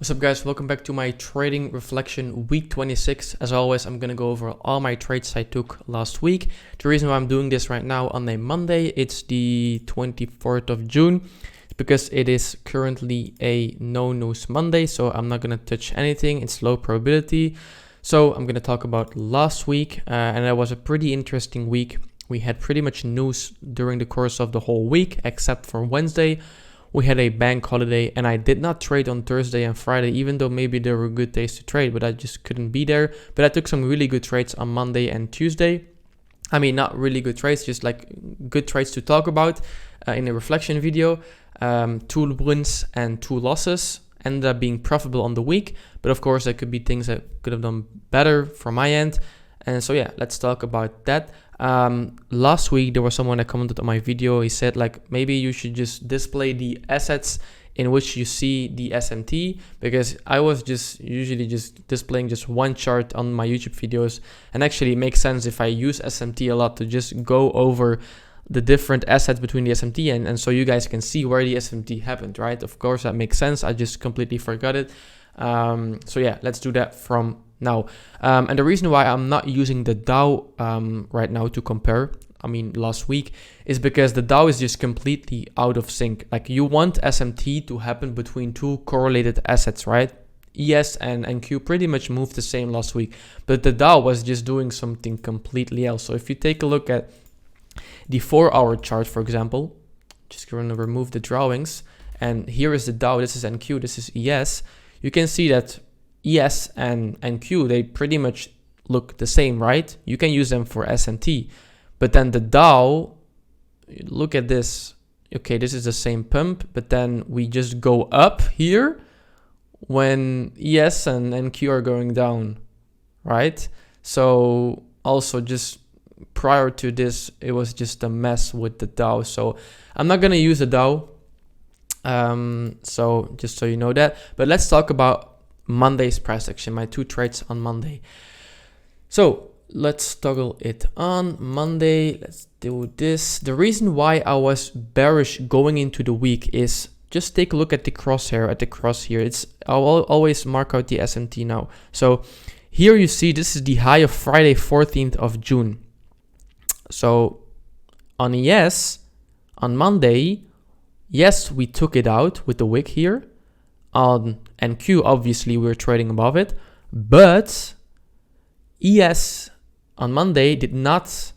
What's up guys, welcome back to my trading reflection week 26. As always, I'm gonna go over all my trades I took last week. The reason why I'm doing this right now on a Monday, it's the 24th of June, because it is currently a no news Monday, so I'm not gonna touch anything. It's low probability. So I'm gonna talk about last week, and that was a pretty interesting week. We had pretty much news during the course of the whole week, except for Wednesday. We had a bank holiday, and I did not trade on Thursday and Friday, even though maybe there were good days to trade, but I just couldn't be there. But I took some really good trades on Monday and Tuesday. I mean, not really good trades, just like good trades to talk about in a reflection video. 2 wins and 2 losses. Ended up being profitable on the week, but of course there could be things that could have done better from my end. And so yeah, let's talk about that. Last week there was someone that commented on my video. He said like, maybe you should just display the assets in which you see the SMT, because I was just usually just displaying just one chart on my YouTube videos, and actually it makes sense if I use SMT a lot to just go over the different assets between the SMT and so you guys can see where the SMT happened, right? Of course that makes sense. I just completely forgot it. So yeah, let's do that from now. And the reason why I'm not using the Dow right now to compare, I mean last week, is because the Dow is just completely out of sync. Like, you want SMT to happen between 2 correlated assets, right? ES and NQ pretty much moved the same last week, but the Dow was just doing something completely else. So if you take a look at the 4-hour chart, for example, just going to remove the drawings, and here is the Dow, this is NQ, this is ES. You can see that ES and NQ, they pretty much look the same, right? You can use them for SMT, but then the Dow, look at this. Okay, this is the same pump, but then we just go up here when ES and NQ are going down, right? So also just prior to this, it was just a mess with the Dow. So I'm not going to use the Dow. So just so you know that, but let's talk about Monday's price action, my 2 trades on Monday. So let's toggle it on Monday. Let's do this. The reason why I was bearish going into the week is just take a look at the cross here. I'll always mark out the SMT now. So here you see this is the high of Friday, 14th of June. So on ES, on Monday, yes, we took it out with the wick here. On NQ, obviously, we're trading above it. But ES on Monday did not,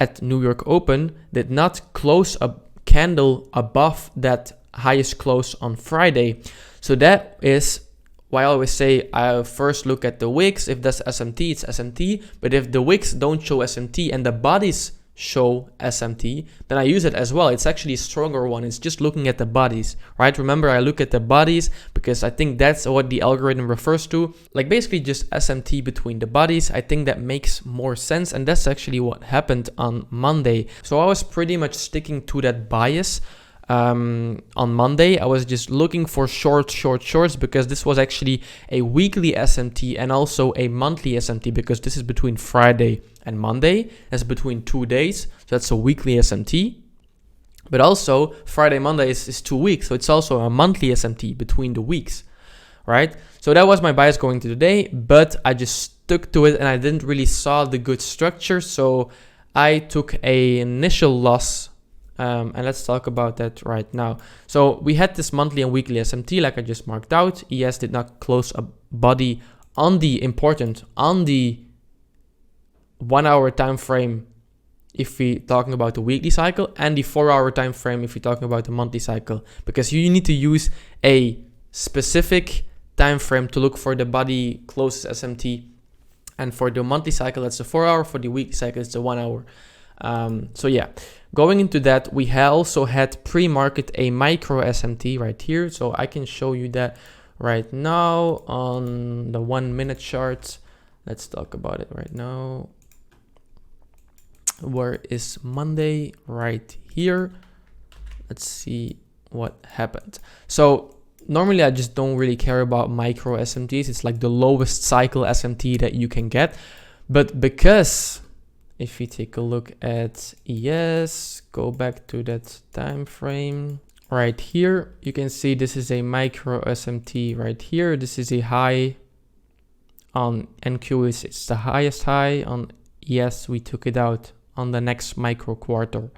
at New York Open, did not close a candle above that highest close on Friday. So that is why I always say I first look at the wicks. If that's SMT, it's SMT. But if the wicks don't show SMT and the bodies show SMT, then I use it as well. It's actually a stronger one. It's just looking at the bodies, right? Remember, I look at the bodies because I think that's what the algorithm refers to. Like basically just SMT between the bodies. I think that makes more sense, and that's actually what happened on Monday. So I was pretty much sticking to that bias. On Monday, I was just looking for shorts, because this was actually a weekly SMT and also a monthly SMT, because this is between Friday and Monday. That's between 2 days, so that's a weekly SMT. But also Friday, Monday is 2 weeks, so it's also a monthly SMT between the weeks, right? So that was my bias going to the day, but I just stuck to it and I didn't really saw the good structure, so I took a initial loss. And let's talk about that right now. So we had this monthly and weekly SMT, like I just marked out. ES did not close a body on the 1 hour time frame if we're talking about the weekly cycle, and the 4 hour time frame if we're talking about the monthly cycle, because you need to use a specific time frame to look for the body closest SMT. And for the monthly cycle, that's the 4 hour. For the weekly cycle, it's the 1 hour. So yeah, going into that, we also had pre-market a micro SMT right here. So I can show you that right now on the 1 minute chart. Let's talk about it right now. Where is Monday? Right here. Let's see what happened. So normally I just don't really care about micro SMTs. It's like the lowest cycle SMT that you can get. But because if you take a look at ES, go back to that time frame right here, you can see this is a micro SMT right here. This is a high on NQ, it's the highest high. On ES, we took it out on the next micro quarter.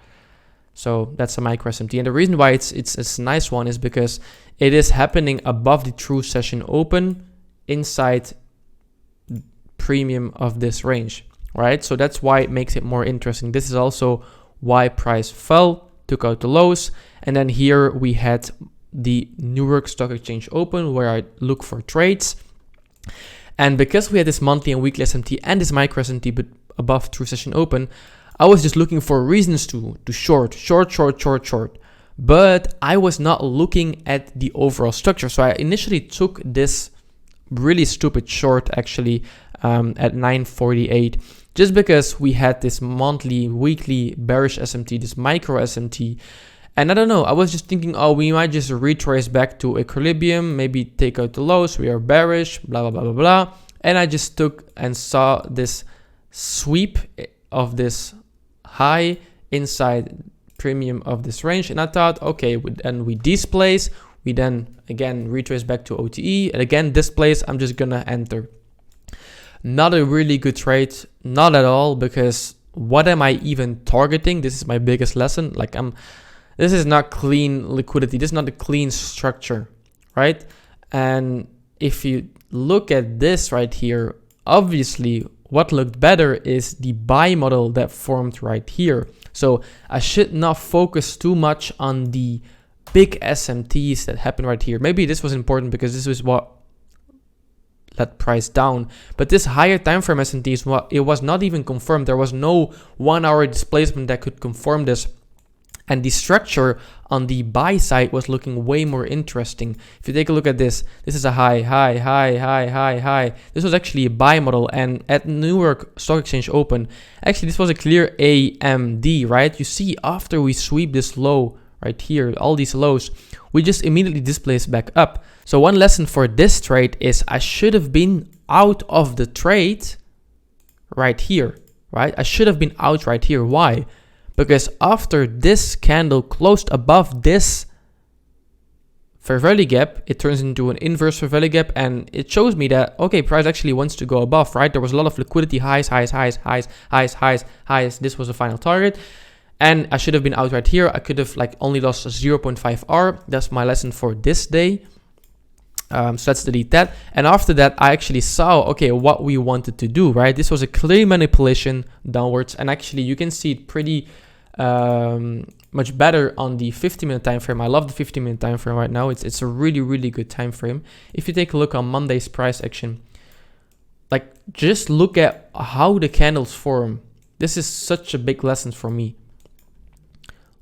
So that's a micro SMT. And the reason why it's a nice one is because it is happening above the true session open inside premium of this range, right? So that's why it makes it more interesting. This is also why price fell, took out the lows. And then here we had the New York Stock Exchange open where I look for trades. And because we had this monthly and weekly SMT and this micro SMT but above true session open, I was just looking for reasons to short. But I was not looking at the overall structure. So I initially took this really stupid short actually at 948, just because we had this monthly, weekly bearish SMT, this micro SMT. And I don't know, I was just thinking, oh, we might just retrace back to equilibrium, maybe take out the lows, we are bearish, blah, blah, blah, blah, blah. And I just took and saw this sweep of this high inside premium of this range. And I thought, okay, and we displace, we then again retrace back to OTE, and again displace, I'm just gonna enter. Not a really good trade, not at all, because what am I even targeting? This is my biggest lesson. Like this is not clean liquidity. This is not a clean structure, right? And if you look at this right here, obviously what looked better is the buy model that formed right here. So I should not focus too much on the big SMTs that happened right here. Maybe this was important because this was what let price down. But this higher time frame SMT is what it was not even confirmed. There was no 1 hour displacement that could confirm this. And the structure on the buy side was looking way more interesting. If you take a look at this, this is a high. This was actually a buy model. And at New York Stock Exchange Open, actually this was a clear AMD, right? You see after we sweep this low right here, all these lows, we just immediately displace back up. So one lesson for this trade is I should have been out of the trade right here, right? I should have been out right here. Why? Because after this candle closed above this fair value gap, it turns into an inverse fair value gap, and it shows me that, okay, price actually wants to go above, right? There was a lot of liquidity, highs. This was the final target. And I should have been out right here. I could have like only lost 0.5 R. That's my lesson for this day. So let's delete that. And after that, I actually saw, okay, what we wanted to do, right? This was a clear manipulation downwards. And actually you can see it pretty much better on the 50-minute time frame. I love the 50-minute time frame right now. It's a really, really good time frame. If you take a look on Monday's price action, like just look at how the candles form. This is such a big lesson for me.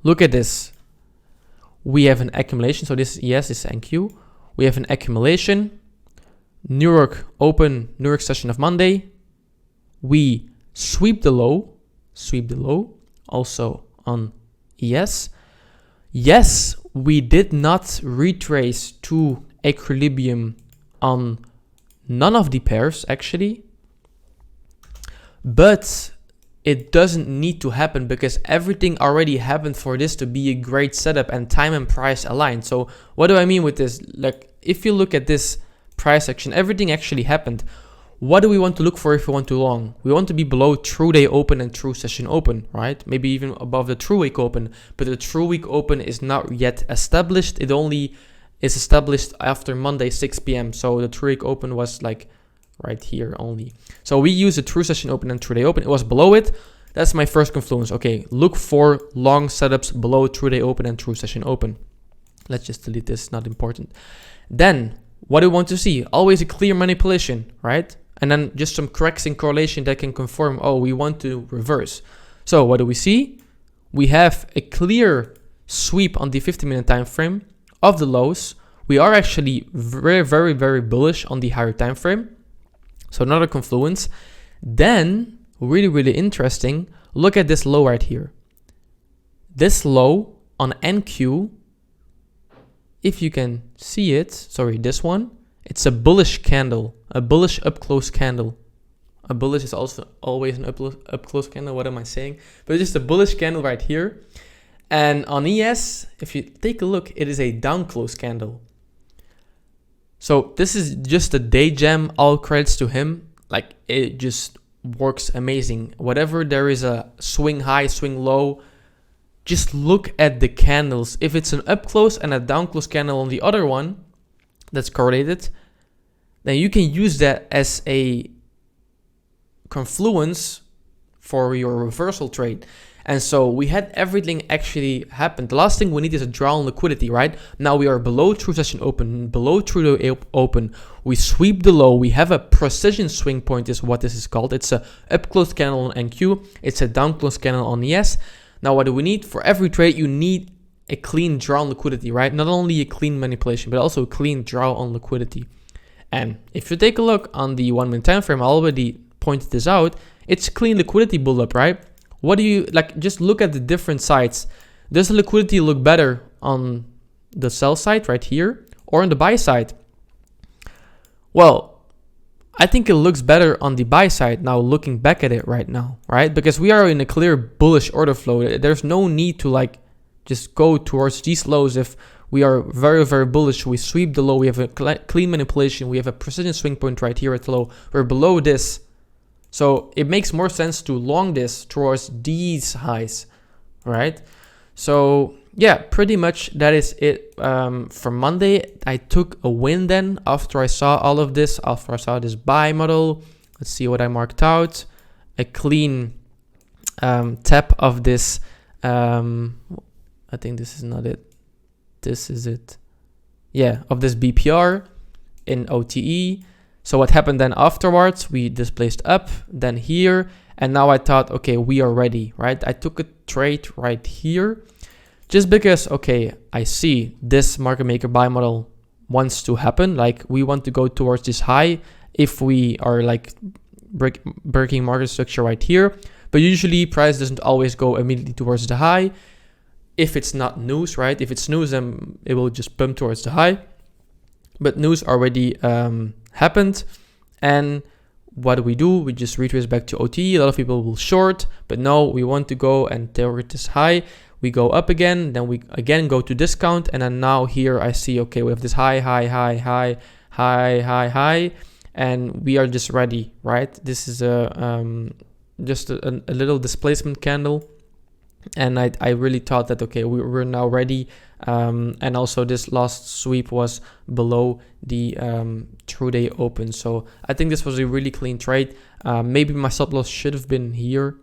Look at this. We have an accumulation. So this is NQ. We have an accumulation. New York open, New York session of Monday. We sweep the low. Also on ES. Yes, we did not retrace to equilibrium on none of the pairs actually. But it doesn't need to happen because everything already happened for this to be a great setup and time and price aligned. So what do I mean with this? Like if you look at this price action, everything actually happened. What do we want to look for if we want to long? We want to be below true day open and true session open, right? Maybe even above the true week open, but the true week open is not yet established. It only is established after Monday 6 p.m. So the true week open was like right here only. So we use the true session open and true day open. It was below it. That's my first confluence. Okay, look for long setups below true day open and true session open. Let's just delete this, not important. Then what do we want to see? Always a clear manipulation, right? And then just some cracks in correlation that can confirm, oh, we want to reverse. So what do we see? We have a clear sweep on the 50-minute time frame of the lows. We are actually very, very, very bullish on the higher time frame. So another confluence. Then, really, really interesting, look at this low right here. This low on NQ, if you can see it, sorry, this one, it's a bullish candle, a bullish up close candle. A bullish is also always an up close candle. What am I saying? But it's just a bullish candle right here. And on ES, if you take a look, it is a down close candle. So this is just a day gem, all credits to him. Like, it just works amazing. Whatever there is a swing high, swing low, just look at the candles. If it's an up close and a down close candle on the other one that's correlated, then you can use that as a confluence for your reversal trade. And so we had everything actually happen. The last thing we need is a draw on liquidity, right? Now we are below true session open, below true day open. We sweep the low. We have a precision swing point is what this is called. It's a up close candle on NQ. It's a down close candle on ES. Now what do we need? For every trade, you need a clean draw on liquidity, right? Not only a clean manipulation, but also a clean draw on liquidity. And if you take a look on the 1 minute time frame, I already pointed this out. It's clean liquidity buildup, right? What do you like? Just look at the different sides. Does the liquidity look better on the sell side right here or on the buy side? Well, I think it looks better on the buy side now, looking back at it right now, right? Because we are in a clear bullish order flow. There's no need to like just go towards these lows. If we are very, very bullish, we sweep the low, we have a clean manipulation, we have a precision swing point right here at the low. We're below this. So it makes more sense to long this towards these highs, right? So yeah, pretty much that is it for Monday. I took a win then after I saw all of this, after I saw this buy model. Let's see what I marked out. A clean tap of this. I think this is not it. This is it. Yeah, of this BPR in OTE. So what happened then afterwards, we displaced up, then here, and now I thought, okay, we are ready, right? I took a trade right here just because, okay, I see this market maker buy model wants to happen. Like, we want to go towards this high if we are like breaking market structure right here. But usually price doesn't always go immediately towards the high. If it's not news, right? If it's news, then it will just pump towards the high. But news already happened, and what do? We just retrace back to OT. A lot of people will short, but no, we want to go and target this high. We go up again, then we again go to discount, and then now here I see, okay, we have this high, and we are just ready, right? This is just a little displacement candle, and I really thought that, okay, we're now ready. And also this last sweep was below the true day open. So I think this was a really clean trade. Maybe my stop loss should have been here.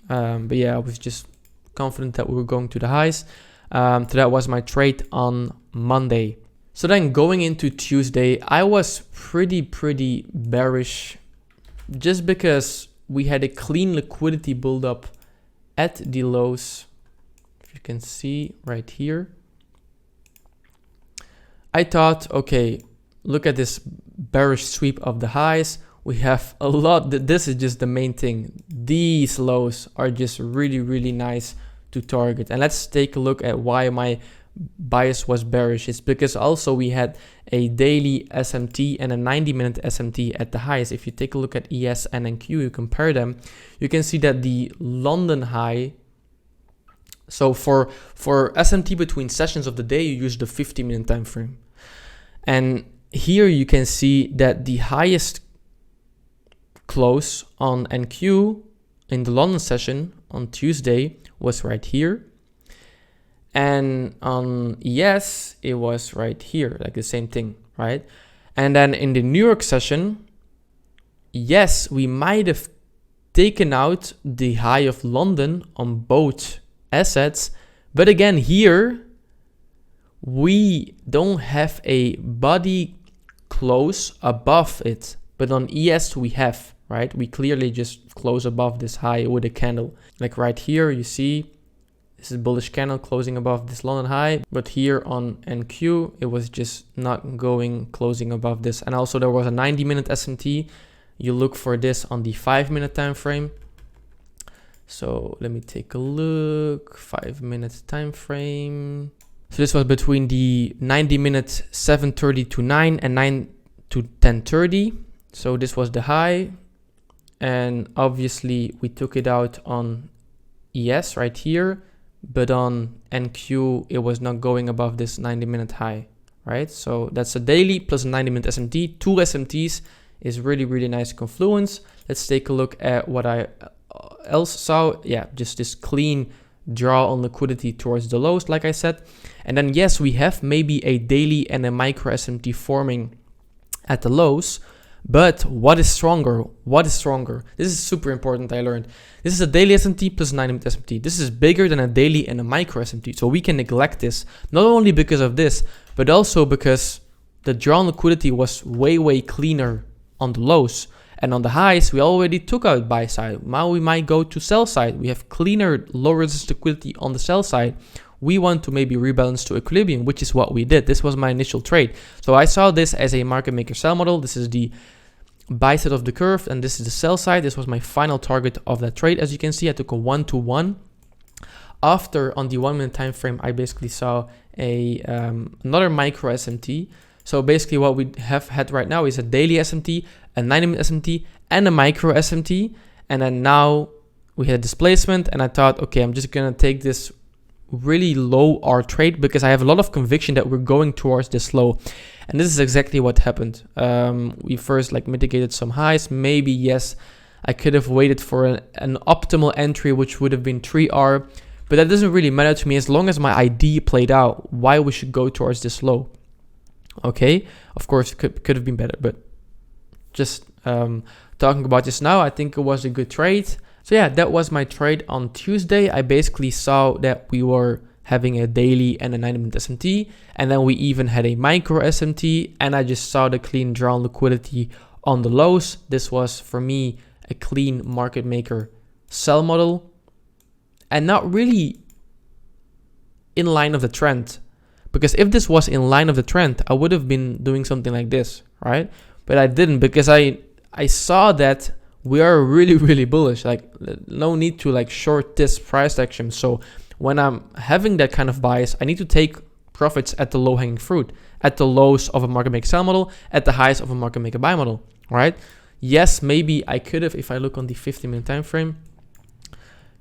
But yeah, I was just confident that we were going to the highs. So that was my trade on Monday. So then going into Tuesday, I was pretty bearish just because we had a clean liquidity buildup at the lows. If you can see right here. I thought, okay, look at this bearish sweep of the highs. We have a lot. This is just the main thing. These lows are just really nice to target. And let's take a look at why my bias was bearish. It's because also we had a daily SMT and a 90-minute SMT at the highs. If you take a look at ES and NQ, you compare them, you can see that the London high. So for SMT between sessions of the day, you use the 50-minute time frame. And here you can see that the highest close on NQ in the London session on Tuesday was right here. And on ES, it was right here, like the same thing, right? And then in the New York session, yes, we might have taken out the high of London on both assets, but again here we don't have a body close above it, but on ES we have, right? We clearly just close above this high with a candle. Like right here you see this is bullish candle closing above this London high, but here on NQ it was just not going closing above this. And also there was a 90-minute SMT. You look for this on the 5-minute time frame. So let me take a look. 5-minute time frame. So this was between the 90-minute 7:30 to 9 and 9 to 10:30. So this was the high, and obviously we took it out on ES right here, but on NQ, it was not going above this 90-minute high, right? So that's a daily plus a 90-minute SMT. 2 SMTs is really, really nice confluence. Let's take a look at what I else saw. Yeah, just this clean draw on liquidity towards the lows, like I said. And then, yes, we have maybe a daily and a micro SMT forming at the lows. But what is stronger? What is stronger? This is super important, I learned. This is a daily SMT plus 90-minute SMT. This is bigger than a daily and a micro SMT. So we can neglect this, not only because of this, but also because the drawn liquidity was way, way cleaner on the lows. And on the highs, we already took out buy side. Now we might go to sell side. We have cleaner, low resistance liquidity on the sell side. We want to maybe rebalance to equilibrium, which is what we did. This was my initial trade. So I saw this as a market maker sell model. This is the buy side of the curve, and this is the sell side. This was my final target of that trade. As you can see, I took a 1-to-1. After, on the 1 minute time frame, I basically saw a another micro SMT. So basically what we have had right now is a daily SMT, a 90-minute SMT, and a micro SMT. And then now we had displacement, and I thought, okay, I'm just gonna take this really low R trade because I have a lot of conviction that we're going towards this low. And this is exactly what happened. We first mitigated some highs. Maybe, yes, I could have waited for an optimal entry, which would have been 3R. But that doesn't really matter to me as long as my ID played out why we should go towards this low. Okay, of course, it could have been better. But just talking about this now, I think it was a good trade. So yeah, that was my trade on Tuesday. I basically saw that we were having a daily and a 90-minute SMT, and then we even had a micro SMT, and I just saw the clean drawn liquidity on the lows. This was, for me, a clean market maker sell model, and not really in line of the trend. Because if this was in line of the trend, I would have been doing something like this, right? But I didn't, because I saw that we are really, really bullish. No need to short this price action. So when I'm having that kind of bias, I need to take profits at the low hanging fruit, at the lows of a market maker sell model, at the highs of a market maker buy model, right? Yes, maybe I could have, if I look on the 50-minute time frame,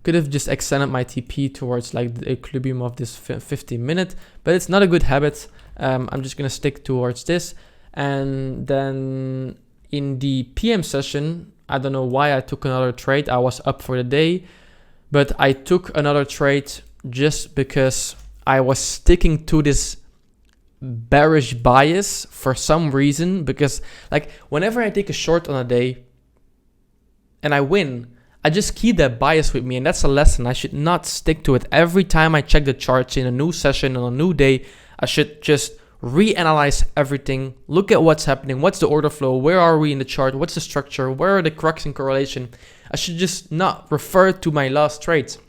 could have just extended my TP towards the equilibrium of this 50-minute, but it's not a good habit. I'm just gonna stick towards this. And then in the PM session, I don't know why I took another trade. I was up for the day, but I took another trade just because I was sticking to this bearish bias for some reason. Because whenever I take a short on a day and I win, I just keep that bias with me, and that's a lesson. I should not stick to it. Every time I check the charts in a new session on a new day, I should just reanalyze everything, look at what's happening, what's the order flow, where are we in the chart, what's the structure, where are the crux in correlation. I should just not refer to my last trades.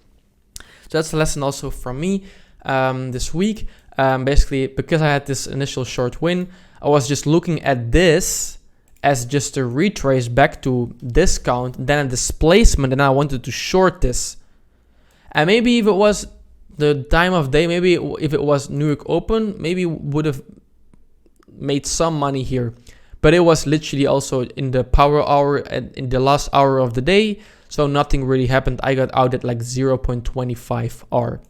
So that's a lesson also from me this week. Basically, because I had this initial short win, I was just looking at this as just a retrace back to discount, then a displacement, and I wanted to short this. And maybe if it was the time of day, maybe if it was New York Open, maybe would have made some money here. But it was literally also in the power hour and in the last hour of the day, so nothing really happened. I got out at 0.25 R.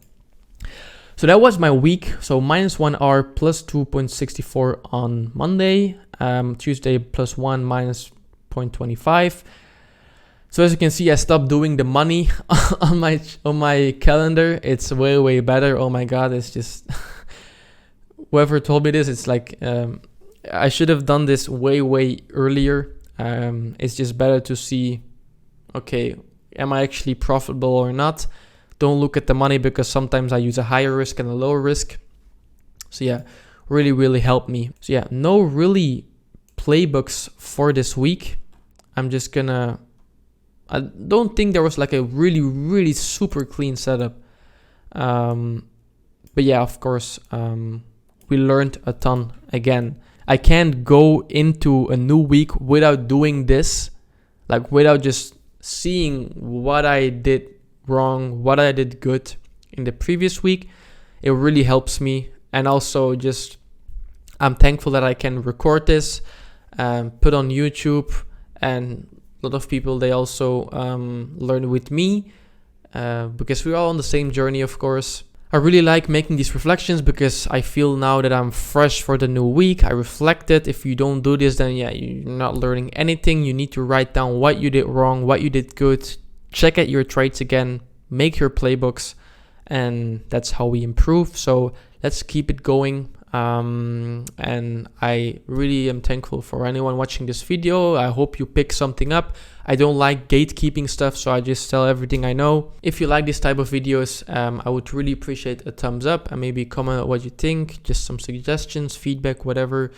So that was my week. So -1 R plus 2.64 on Monday. Tuesday +1 minus 0.25. So as you can see, I stopped doing the money on my calendar. It's way better. Oh my god, it's just whoever told me this, it's I should have done this way earlier. It's just better to see, okay, am I actually profitable or not? Don't look at the money, because sometimes I use a higher risk and a lower risk. So yeah, really helped me. So yeah, no really playbooks for this week. I don't think there was a really super clean setup. But yeah, of course, we learned a ton again. I can't go into a new week without doing this, without just seeing what I did wrong, what I did good in the previous week. It really helps me. And also I'm thankful that I can record this, put on YouTube, and a lot of people, they also learn with me. because we're all on the same journey, of course. I really like making these reflections because I feel now that I'm fresh for the new week. I reflected. If you don't do this, then yeah, you're not learning anything. You need to write down what you did wrong, what you did good, check out your trades again, make your playbooks, and that's how we improve. So let's keep it going. And I really am thankful for anyone watching this video. I hope you pick something up. I don't like gatekeeping stuff, so I just tell everything I know. If you like this type of videos, I would really appreciate a thumbs up and maybe comment what you think, just some suggestions, feedback, whatever.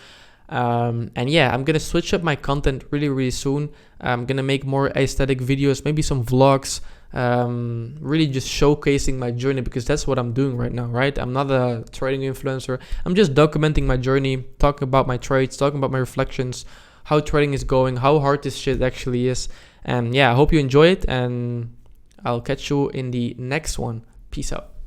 And yeah, I'm gonna switch up my content really soon. I'm gonna make more aesthetic videos, maybe some vlogs, really just showcasing my journey, because that's what I'm doing right now, right? I'm not a trading influencer. I'm just documenting my journey, talking about my trades, talking about my reflections, how trading is going, how hard this shit actually is. And yeah, I hope you enjoy it, and I'll catch you in the next one. Peace out.